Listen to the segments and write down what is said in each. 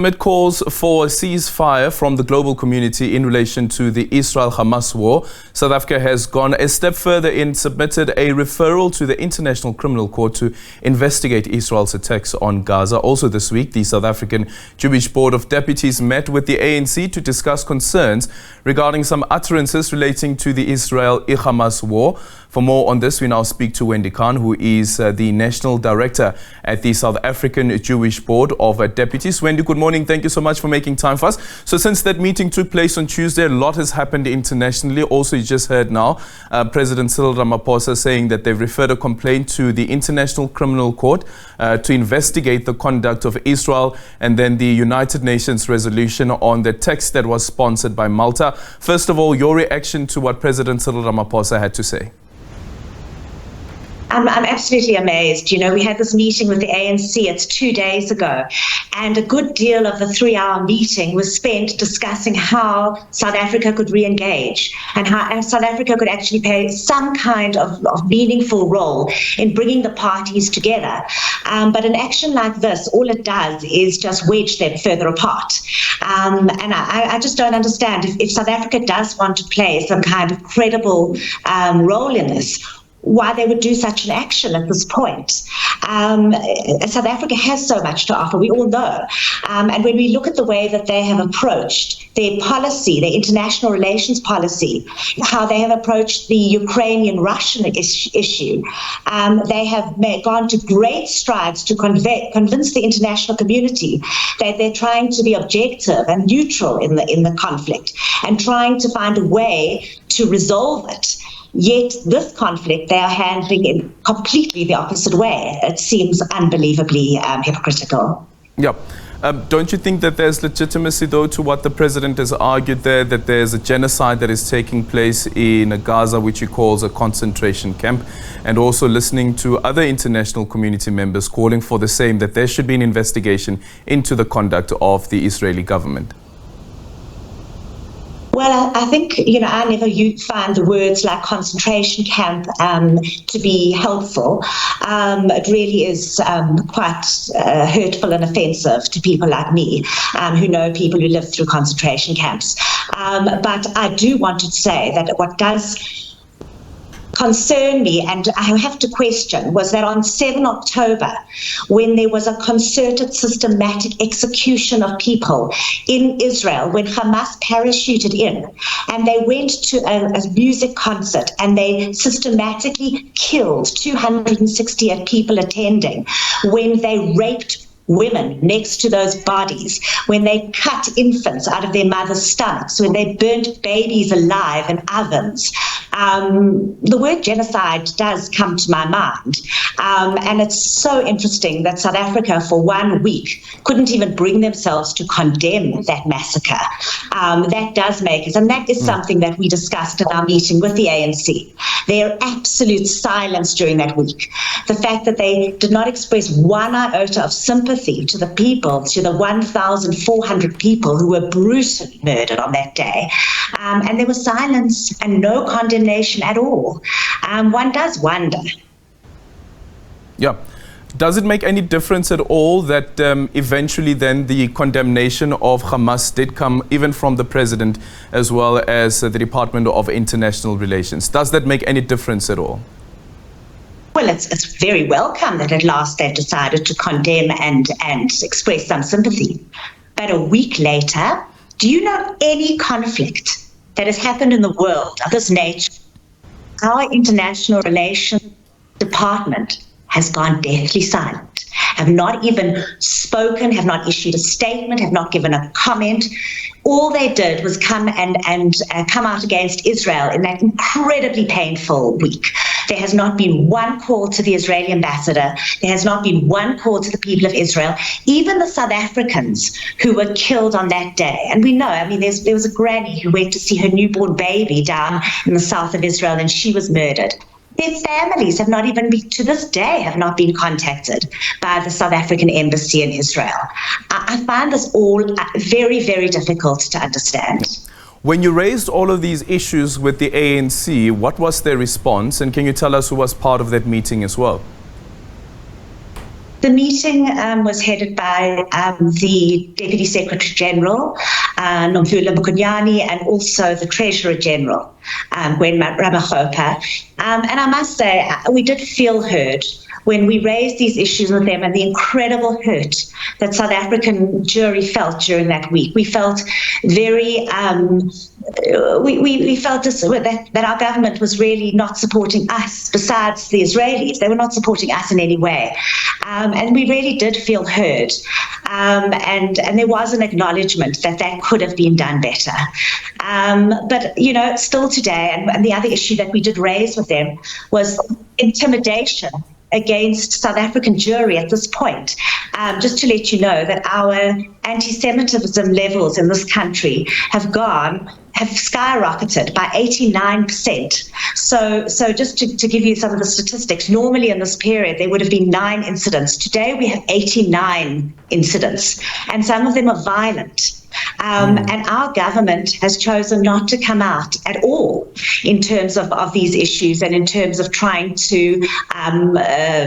Amid calls for a ceasefire from the global community in relation to the Israel-Hamas war, South Africa has gone a step further and submitted a referral to the International Criminal Court to investigate Israel's attacks on Gaza. Also this week, the South African Jewish Board of Deputies met with the ANC to discuss concerns regarding some utterances relating to the Israel-Hamas war. For more on this, we now speak to Wendy Kahn, who is the National Director at the South African Jewish Board of Deputies. Wendy, good morning. Thank you so much for making time for us. So since that meeting took place on Tuesday, a lot has happened internationally. Also, you just heard now President Cyril Ramaphosa saying that they've referred a complaint to the International Criminal Court to investigate the conduct of Israel and then the United Nations resolution on the text that was sponsored by Malta. First of all, your reaction to what President Cyril Ramaphosa had to say. I'm absolutely amazed. You know, we had this meeting with the ANC, it's 2 days ago, and a good deal of the 3-hour meeting was spent discussing how South Africa could re-engage and how South Africa could actually play some kind of meaningful role in bringing the parties together. But an action like this, all it does is just wedge them further apart. And I just don't understand if South Africa does want to play some kind of credible role in this, why they would do such an action at this point. South Africa has so much to offer, we all know. And when we look at the way that they have approached their policy, their international relations policy, how they have approached the Ukrainian-Russian issue, they have gone to great strides to convince the international community that they're trying to be objective and neutral in the conflict and trying to find a way to resolve it. Yet this conflict they are handling in completely the opposite way. It seems unbelievably hypocritical. Yeah. Don't you think that there's legitimacy, though, to what the president has argued there, that there's a genocide that is taking place in Gaza, which he calls a concentration camp, and also listening to other international community members calling for the same, that there should be an investigation into the conduct of the Israeli government? Well, I think, you know, I never find the words like concentration camp to be helpful. It really is quite hurtful and offensive to people like me who know people who live through concentration camps. But I do want to say that what does concern me, and I have to question, was that on 7 October, when there was a concerted, systematic execution of people in Israel, when Hamas parachuted in, and they went to a music concert, and they systematically killed 268 people attending, when they raped women next to those bodies, when they cut infants out of their mothers' stomachs, when they burnt babies alive in ovens. The word genocide does come to my mind. And it's so interesting that South Africa, for 1 week, couldn't even bring themselves to condemn that massacre. That does make it, and that is something that we discussed in our meeting with the ANC. Their absolute silence during that week. The fact that they did not express one iota of sympathy to the people, to the 1,400 people who were brutally murdered on that day. And there was silence and no condemnation at all. One does wonder. Yeah. Does it make any difference at all that eventually then the condemnation of Hamas did come even from the president as well as the Department of International Relations? Does that make any difference at all? Well, it's very welcome that at last they've decided to condemn and express some sympathy. But a week later, do you know any conflict that has happened in the world of this nature? Our International Relations Department has gone deathly silent, have not even spoken, have not issued a statement, have not given a comment. All they did was come out against Israel in that incredibly painful week. There has not been one call to the Israeli ambassador. There has not been one call to the people of Israel, even the South Africans who were killed on that day. And we know, I mean, there was a granny who went to see her newborn baby down in the south of Israel, and she was murdered. Their families have not even been, to this day, have not been contacted by the South African embassy in Israel. I find this all very, very difficult to understand. When you raised all of these issues with the ANC, what was their response? And can you tell us who was part of that meeting as well? The meeting was headed by the Deputy Secretary General, Nomvula Mokonyane, and also the Treasurer General, Gwen Ramokgopa. And I must say, we did feel heard when we raised these issues with them and the incredible hurt that South African jury felt during that week. We felt very, we felt that our government was really not supporting us. Besides the Israelis, they were not supporting us in any way. And we really did feel heard. And there was an acknowledgement that that could have been done better. But, you know, still today, and the other issue that we did raise with them was intimidation against South African jury at this point. Just to let you know that our anti-Semitism levels in this country have skyrocketed by 89%. So just to give you some of the statistics, normally in this period there would have been 9 incidents. Today we have 89 incidents, and some of them are violent. And our government has chosen not to come out at all in terms of these issues and in terms of trying to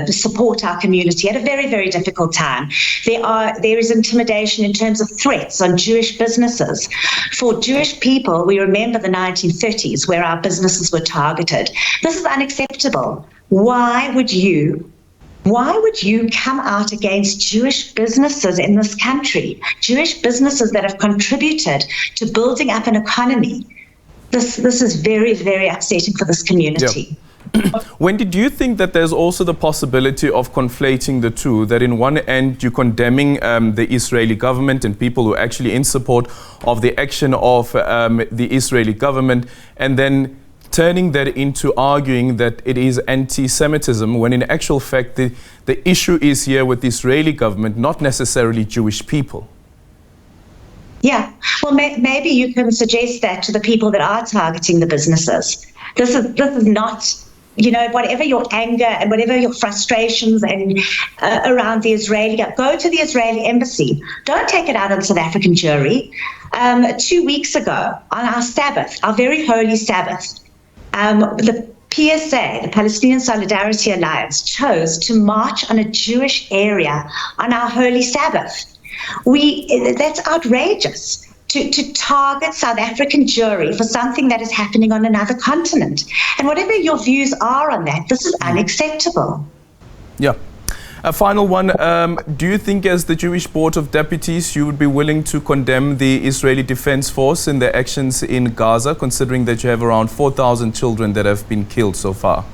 support our community at a very, very difficult time. There is intimidation in terms of threats on Jewish businesses. For Jewish people, we remember the 1930s where our businesses were targeted. This is unacceptable. Why would you come out against Jewish businesses in this country, Jewish businesses that have contributed to building up an economy? This is very, very upsetting for this community. Yeah. Wendy, do you think that there's also the possibility of conflating the two, that in one end you're condemning the Israeli government and people who are actually in support of the action of the Israeli government, and then turning that into arguing that it is anti-Semitism, when in actual fact the issue is here with the Israeli government, not necessarily Jewish people? Yeah, well, maybe you can suggest that to the people that are targeting the businesses. This is not, you know, whatever your anger and whatever your frustrations and around the Israeli, go to the Israeli embassy. Don't take it out on South African jury. 2 weeks ago, on our Sabbath, our very holy Sabbath, the PSA, the Palestinian Solidarity Alliance, chose to march on a Jewish area on our holy Sabbath. That's outrageous to target South African jury for something that is happening on another continent. And whatever your views are on that, this is unacceptable. Yeah. A final one, do you think as the Jewish Board of Deputies you would be willing to condemn the Israeli Defense Force in their actions in Gaza, considering that you have around 4,000 children that have been killed so far?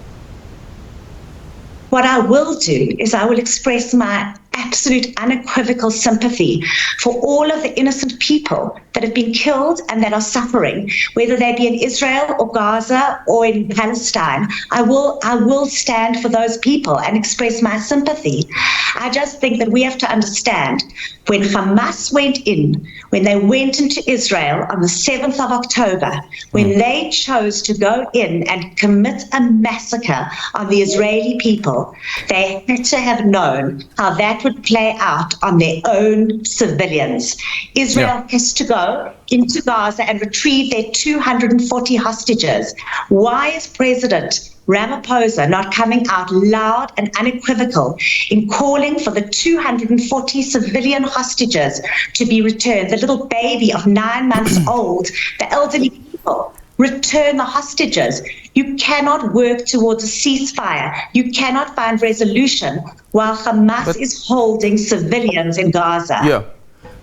What I will do is I will express my absolute unequivocal sympathy for all of the innocent people that have been killed and that are suffering, whether they be in Israel or Gaza or in Palestine. I will stand for those people and express my sympathy. I just think that we have to understand, when Hamas when they went into Israel on the 7th of October, when they chose to go in and commit a massacre on the Israeli people, they had to have known how that would play out on their own civilians. Israel has to go into Gaza and retrieve their 240 hostages. Why is President Ramaphosa not coming out loud and unequivocal in calling for the 240 civilian hostages to be returned? The little baby of 9 months old, the elderly people. Return the hostages. You cannot work towards a ceasefire. You cannot find resolution while Hamas is holding civilians in Gaza. Yeah.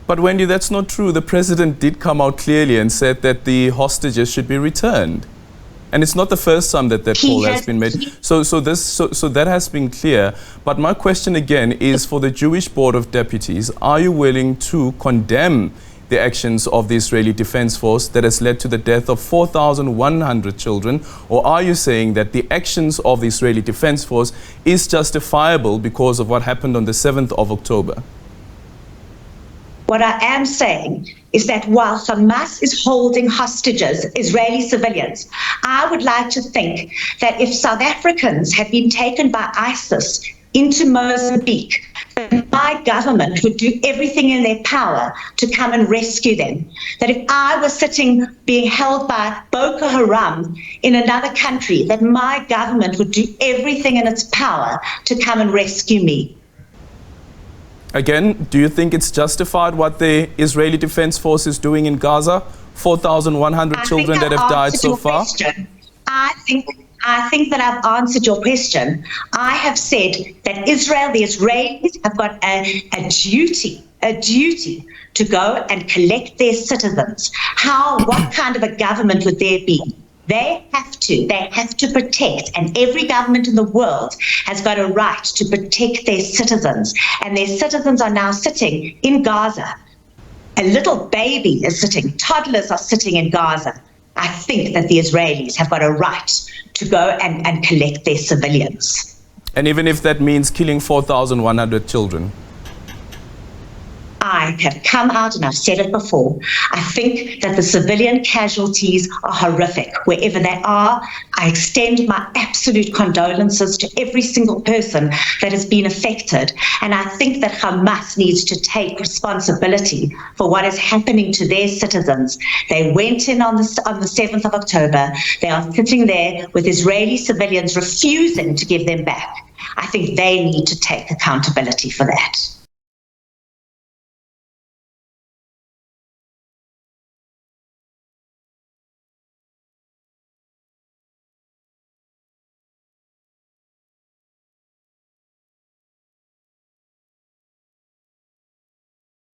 But Wendy, that's not true. The president did come out clearly and said that the hostages should be returned. And it's not the first time that call has been made. So that has been clear. But my question again is, for the Jewish Board of Deputies, are you willing to condemn the actions of the Israeli Defense Force that has led to the death of 4,100 children? Or are you saying that the actions of the Israeli Defense Force is justifiable because of what happened on the 7th of October? What I am saying is that while Hamas is holding hostages, Israeli civilians, I would like to think that if South Africans had been taken by ISIS into Mozambique, my government would do everything in their power to come and rescue them. That if I was being held by Boko Haram in another country, that my government would do everything in its power to come and rescue me. Again, do you think it's justified what the Israeli Defense Force is doing in Gaza? 4,100 children that have died so far? I think that I've answered your question. I have said that Israel, the Israelis, have got a duty to go and collect their citizens. What kind of a government would there be? They have to protect, and every government in the world has got a right to protect their citizens. And their citizens are now sitting in Gaza. A little baby is sitting, toddlers are sitting in Gaza. I think that the Israelis have got a right to go and collect their civilians. And even if that means killing 4,100 children? I have come out and I've said it before. I think that the civilian casualties are horrific wherever they are. I extend my absolute condolences to every single person that has been affected. And I think that Hamas needs to take responsibility for what is happening to their citizens. They went in on the 7th of October. They are sitting there with Israeli civilians refusing to give them back. I think they need to take accountability for that.